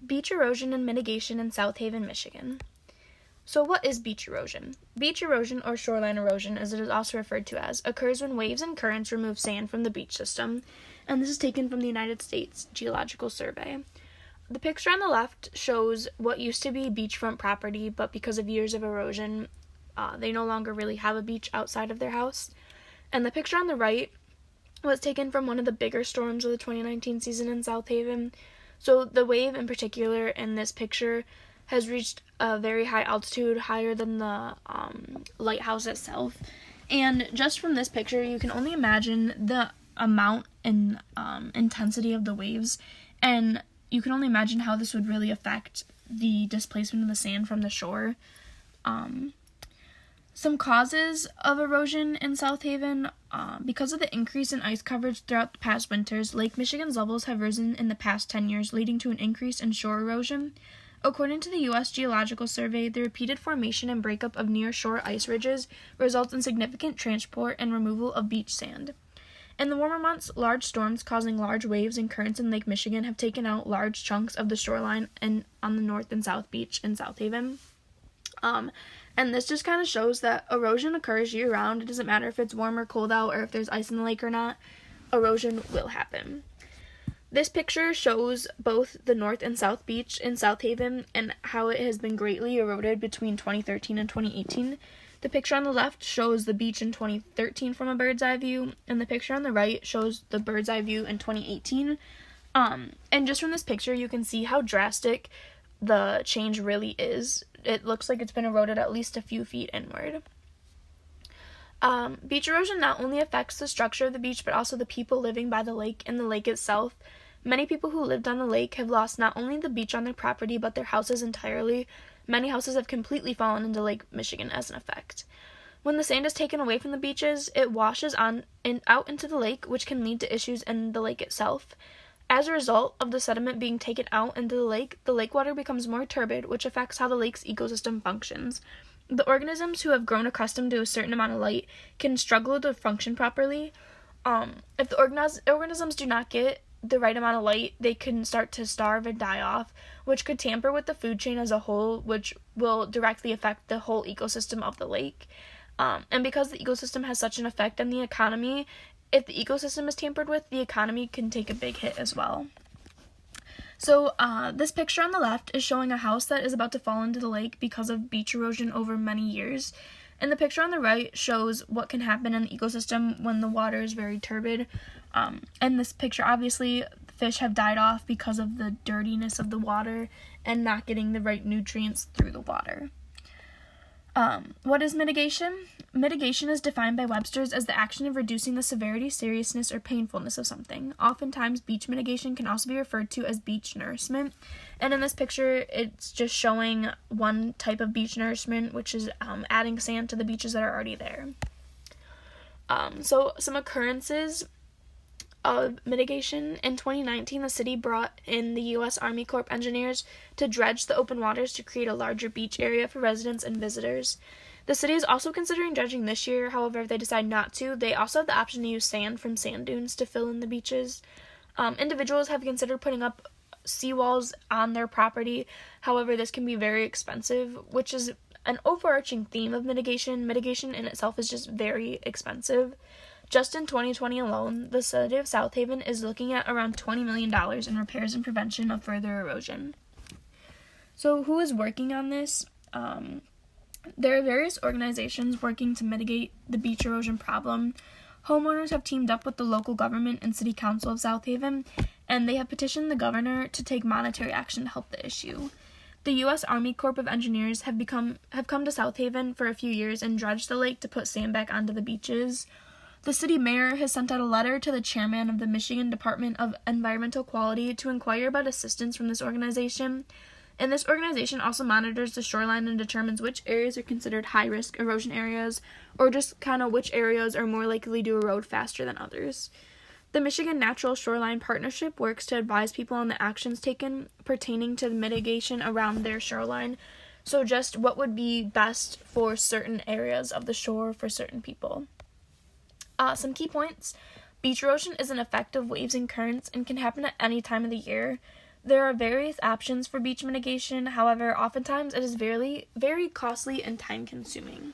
Beach erosion and mitigation in South Haven, Michigan. So what is beach erosion? Beach erosion, or shoreline erosion as it is also referred to as, occurs when waves and currents remove sand from the beach system, and this is taken from the United States Geological Survey. The picture on the left shows what used to be beachfront property, but because of years of erosion, they no longer really have a beach outside of their house. And the picture on the right was taken from one of the bigger storms of the 2019 season in South Haven. So the wave in particular in this picture has reached a very high altitude, higher than the lighthouse itself. And just from this picture, you can only imagine the amount and intensity of the waves, and you can only imagine how this would really affect the displacement of the sand from the shore. Some causes of erosion in South Haven, because of the increase in ice coverage throughout the past winters, Lake Michigan's levels have risen in the past 10 years, leading to an increase in shore erosion. According to the U.S. Geological Survey, the repeated formation and breakup of near-shore ice ridges results in significant transport and removal of beach sand. In the warmer months, large storms causing large waves and currents in Lake Michigan have taken out large chunks of the shoreline and on the North and South Beach in South Haven. And this just kind of shows that erosion occurs year-round. It doesn't matter if it's warm or cold out or if there's ice in the lake or not. Erosion will happen. This picture shows both the North and South Beach in South Haven and how it has been greatly eroded between 2013 and 2018. The picture on the left shows the beach in 2013 from a bird's eye view, and the picture on the right shows the bird's eye view in 2018. And just from this picture, you can see how drastic the change really is. It looks like it's been eroded at least a few feet inward. Beach erosion not only affects the structure of the beach, but also the people living by the lake and the lake itself. Many people who lived on the lake have lost not only the beach on their property, but their houses entirely. Many houses have completely fallen into Lake Michigan as an effect. When the sand is taken away from the beaches, it washes on and out into the lake, which can lead to issues in the lake itself. As a result of the sediment being taken out into the lake water becomes more turbid, which affects how the lake's ecosystem functions. The organisms who have grown accustomed to a certain amount of light can struggle to function properly. If the organisms do not get the right amount of light, they can start to starve and die off, which could tamper with the food chain as a whole, which will directly affect the whole ecosystem of the lake. And because the ecosystem has such an effect on the economy, if the ecosystem is tampered with, the economy can take a big hit as well. So this picture on the left is showing a house that is about to fall into the lake because of beach erosion over many years. And the picture on the right shows what can happen in the ecosystem when the water is very turbid. In this picture, obviously, the fish have died off because of the dirtiness of the water and not getting the right nutrients through the water. What is mitigation? Mitigation is defined by Webster's as the action of reducing the severity, seriousness, or painfulness of something. Oftentimes, beach mitigation can also be referred to as beach nourishment. And in this picture, it's just showing one type of beach nourishment, which is adding sand to the beaches that are already there. So some occurrences of mitigation. In 2019, the city brought in the U.S. Army Corps engineers to dredge the open waters to create a larger beach area for residents and visitors. The city is also considering dredging this year. However, if they decide not to, they also have the option to use sand from sand dunes to fill in the beaches. Individuals have considered putting up seawalls on their property. However, this can be very expensive, which is an overarching theme of mitigation. Mitigation in itself is just very expensive. Just in 2020 alone, the city of South Haven is looking at around $20 million in repairs and prevention of further erosion. So who is working on this? There are various organizations working to mitigate the beach erosion problem. Homeowners have teamed up with the local government and city council of South Haven, and they have petitioned the governor to take monetary action to help the issue. The U.S. Army Corps of Engineers have come to South Haven for a few years and dredged the lake to put sand back onto the beaches. The city mayor has sent out a letter to the chairman of the Michigan Department of Environmental Quality to inquire about assistance from this organization. And this organization also monitors the shoreline and determines which areas are considered high-risk erosion areas, or just kind of which areas are more likely to erode faster than others. The Michigan Natural Shoreline Partnership works to advise people on the actions taken pertaining to the mitigation around their shoreline. So just what would be best for certain areas of the shore for certain people. Some key points. Beach erosion is an effect of waves and currents and can happen at any time of the year. There are various options for beach mitigation. However, oftentimes it is very, very costly and time consuming.